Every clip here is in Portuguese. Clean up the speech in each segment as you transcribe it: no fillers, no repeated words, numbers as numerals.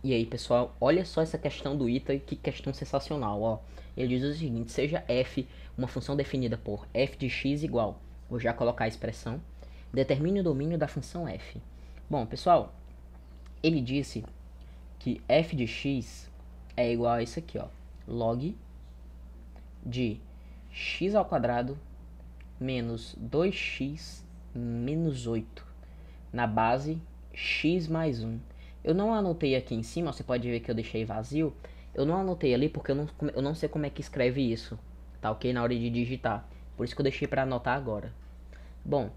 E aí, pessoal, olha só essa questão do Ita, que questão sensacional, ó. Ele diz o seguinte: seja f uma função definida por f de x igual, vou já colocar a expressão, determine o domínio da função f. Bom, pessoal, ele disse que f de x é igual a isso aqui, ó, log de x ao quadrado menos 2x menos 8 na base x mais 1. Eu não anotei aqui em cima, você pode ver que eu deixei vazio. Eu não anotei ali porque eu não sei como é que escreve isso, tá ok? Na hora de digitar. Por isso que eu deixei para anotar agora. Bom,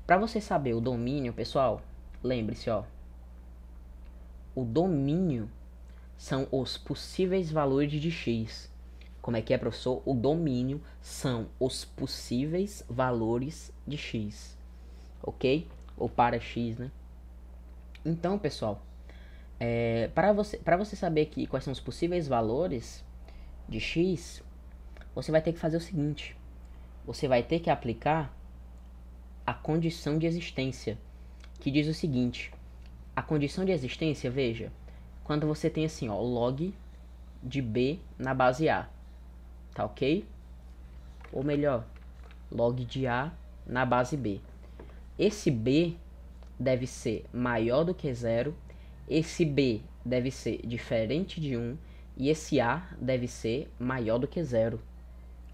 para você saber o domínio, pessoal, lembre-se, ó. O domínio são os possíveis valores de x. Como é que é, professor? O domínio são os possíveis valores de x. Ok? Ou para x, né? Então, pessoal, para você saber aqui quais são os possíveis valores de x, você vai ter que fazer o seguinte: você vai ter que aplicar a condição de existência, que diz o seguinte: a condição de existência, veja, quando você tem assim, ó, log de b na base a, tá ok? Ou melhor, log de a na base b. Esse b deve ser maior do que zero, esse b deve ser diferente de 1 e esse a deve ser maior do que zero,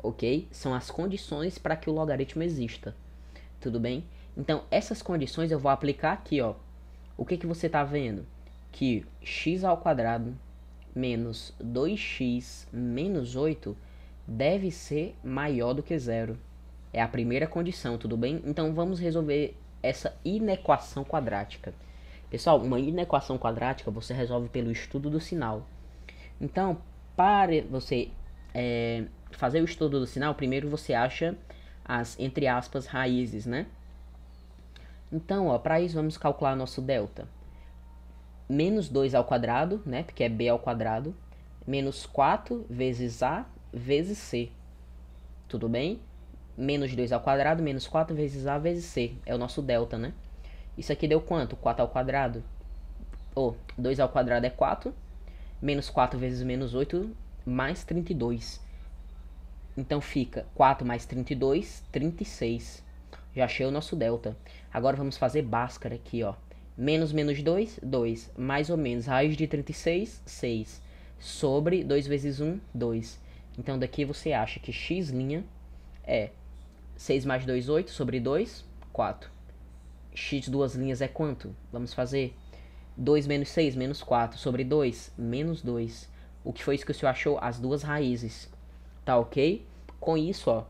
ok? São as condições para que o logaritmo exista, tudo bem? Então, essas condições eu vou aplicar aqui, ó. O que você está vendo? Que x ao quadrado menos 2x menos 8 deve ser maior do que zero. É a primeira condição, tudo bem? Então vamos resolver essa inequação quadrática. Pessoal, uma inequação quadrática você resolve pelo estudo do sinal. Então, para você fazer o estudo do sinal, primeiro você acha as, entre aspas, raízes, né? Então, ó, para isso vamos calcular nosso delta. Menos 2 ao quadrado, né? Porque é b ao quadrado. Menos 4 vezes a vezes c. Tudo bem? Menos 2 ao quadrado, menos 4 vezes a vezes c. É o nosso delta, né? Isso aqui deu quanto? 4 ao quadrado. Ou, 2 ao quadrado é 4. Menos 4 vezes menos 8, mais 32. Então fica 4 mais 32, 36. Já achei o nosso delta. Agora vamos fazer Bhaskara aqui, ó. Menos menos 2, 2. Mais ou menos raiz de 36, 6. Sobre 2 vezes 1, 2. Então daqui você acha que x' é 6 mais 2, 8. Sobre 2, 4. X duas linhas é quanto? Vamos fazer 2 menos 6, menos 4. Sobre 2, menos 2. O que foi isso que o senhor achou? As duas raízes. Tá ok? Com isso, ó,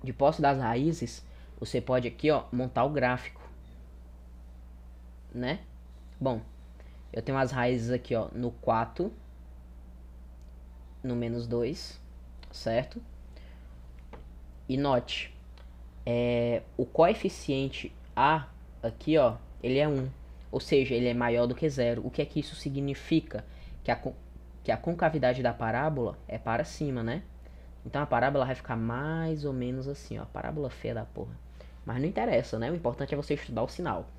de posse das raízes, você pode aqui, ó, montar o gráfico, né? Bom, eu tenho as raízes aqui, ó, no 4, no menos 2, certo? E note, o coeficiente A aqui, ó, ele é 1, ou seja, ele é maior do que zero. O que é que isso significa? Que a concavidade da parábola é para cima, né? Então a parábola vai ficar mais ou menos assim, ó. Parábola feia da porra. Mas não interessa, né? O importante é você estudar o sinal.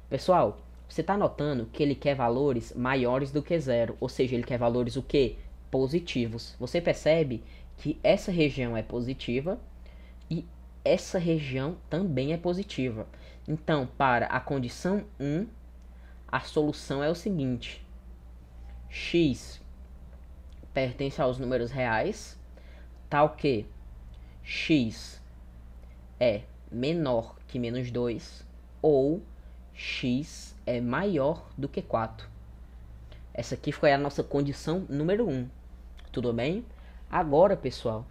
Pessoal, você está notando que ele quer valores maiores do que zero. Ou seja, ele quer valores o quê? Positivos. Você percebe que essa região é positiva e essa região também é positiva. Então, para a condição 1, a solução é o seguinte. X pertence aos números reais, tal que x é menor que menos 2 ou x é maior do que 4. Essa aqui foi a nossa condição número 1. Tudo bem? Agora, pessoal,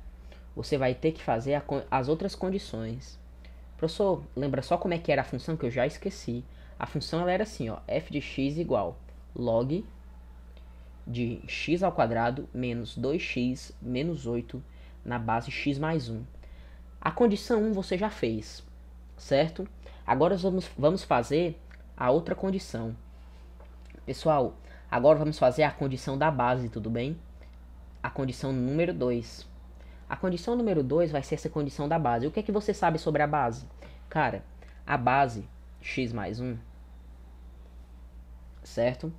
você vai ter que fazer as outras condições. Professor, lembra só como é que era a função que eu já esqueci? A função ela era assim, ó, f de x igual log de x ao quadrado menos 2x menos 8 na base x mais 1. A condição 1 você já fez, certo? Agora vamos fazer a outra condição. Pessoal, agora vamos fazer a condição da base, tudo bem? A condição número 2. A condição número 2 vai ser essa condição da base. O que é que você sabe sobre a base? Cara, a base, x mais 1, certo?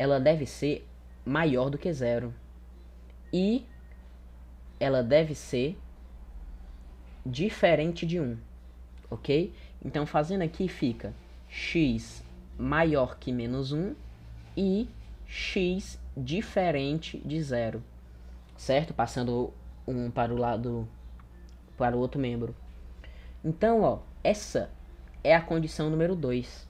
ela deve ser maior do que zero. E ela deve ser diferente de 1, ok? Então, fazendo aqui, fica x maior que menos 1 e x diferente de zero, certo? Passando um para o lado, para o outro membro. Então, ó, essa é a condição número 2,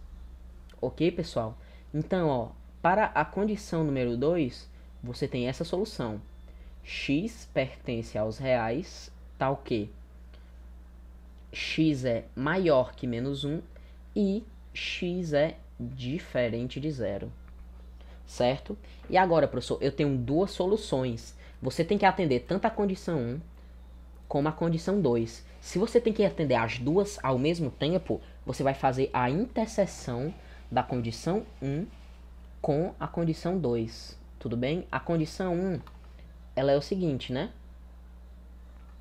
ok, pessoal? Então, ó, para a condição número 2, você tem essa solução. X pertence aos reais, tal que x é maior que menos 1 e x é diferente de zero, certo? E agora, professor, eu tenho duas soluções. Você tem que atender tanto a condição 1 como a condição 2. Se você tem que atender as duas ao mesmo tempo, você vai fazer a interseção da condição 1 com a condição 2. Tudo bem? A condição 1, ela é o seguinte, né?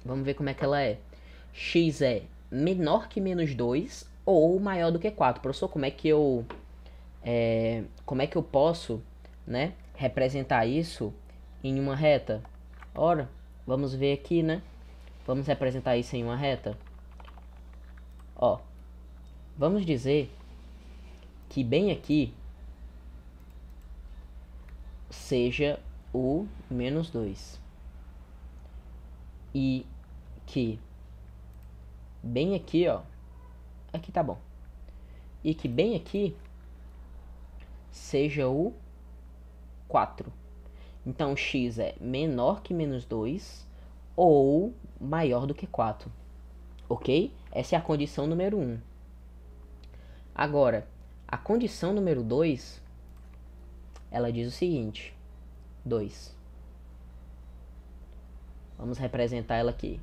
Vamos ver como é que ela é. X é menor que menos 2 ou maior do que 4. Professor, como é que eu posso, né, representar isso em uma reta? Ora, vamos ver aqui, né? Vamos representar isso em uma reta. Ó, vamos dizer que bem aqui seja o menos 2. E que bem aqui, ó, aqui tá bom. E que bem aqui seja o 4. Então, x é menor que menos 2 ou maior do que 4. Ok? Essa é a condição número 1. Agora, a condição número 2, ela diz o seguinte. 2. Vamos representar ela aqui.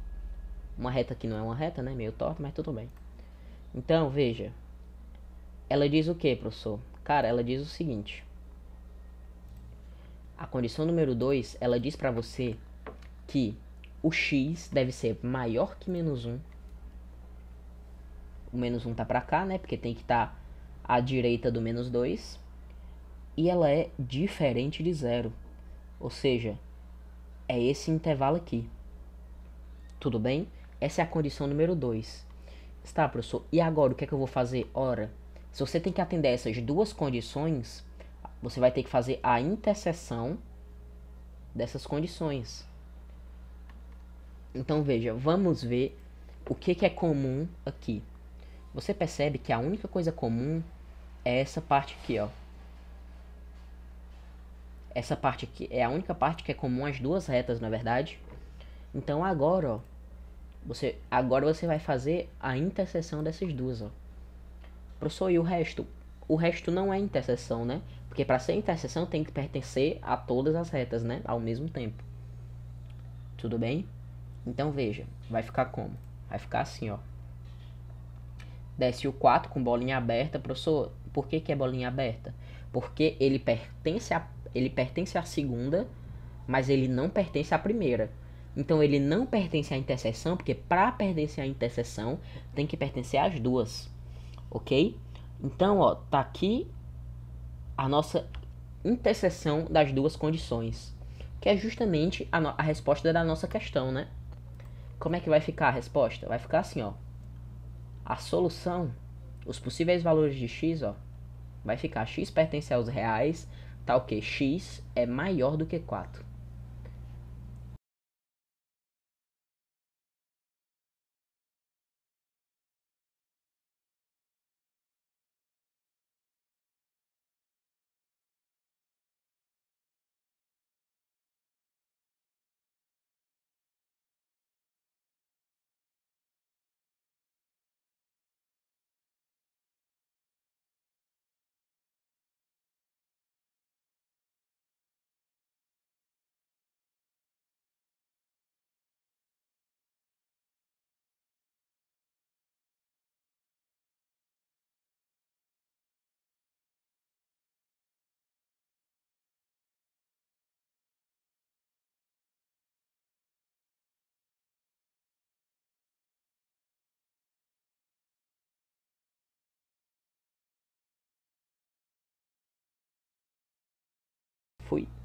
Uma reta que não é uma reta, né? Meio torta, mas tudo bem. Então, veja. Ela diz o que, professor? Cara, ela diz o seguinte. A condição número 2, ela diz para você que o x deve ser maior que menos 1. O menos 1 tá para cá, né? Porque tem que estar à direita do menos 2. E ela é diferente de zero. Ou seja, é esse intervalo aqui. Tudo bem? Essa é a condição número 2. Está, professor? E agora, o que é que eu vou fazer? Ora, se você tem que atender essas duas condições, você vai ter que fazer a interseção dessas condições. Então, veja, vamos ver o que é comum aqui. Você percebe que a única coisa comum é essa parte aqui, ó. Essa parte aqui é a única parte que é comum às duas retas, na verdade. Então, agora, ó, agora você vai fazer a interseção dessas duas, ó. Professor, e o resto? O resto não é interseção, né? Porque para ser interseção tem que pertencer a todas as retas, né? Ao mesmo tempo. Tudo bem? Então veja, vai ficar como? Vai ficar assim, ó. Desce o 4 com bolinha aberta. Professor, por que é bolinha aberta? Porque ele pertence à segunda, mas ele não pertence à primeira. Então ele não pertence à interseção, porque para pertencer à interseção tem que pertencer às duas. Ok? Então, ó, tá aqui a nossa interseção das duas condições, que é justamente a resposta da nossa questão, né? Como é que vai ficar a resposta? Vai ficar assim, ó. A solução, os possíveis valores de x, ó, vai ficar x pertence aos reais, tal que x é maior do que 4. Fui.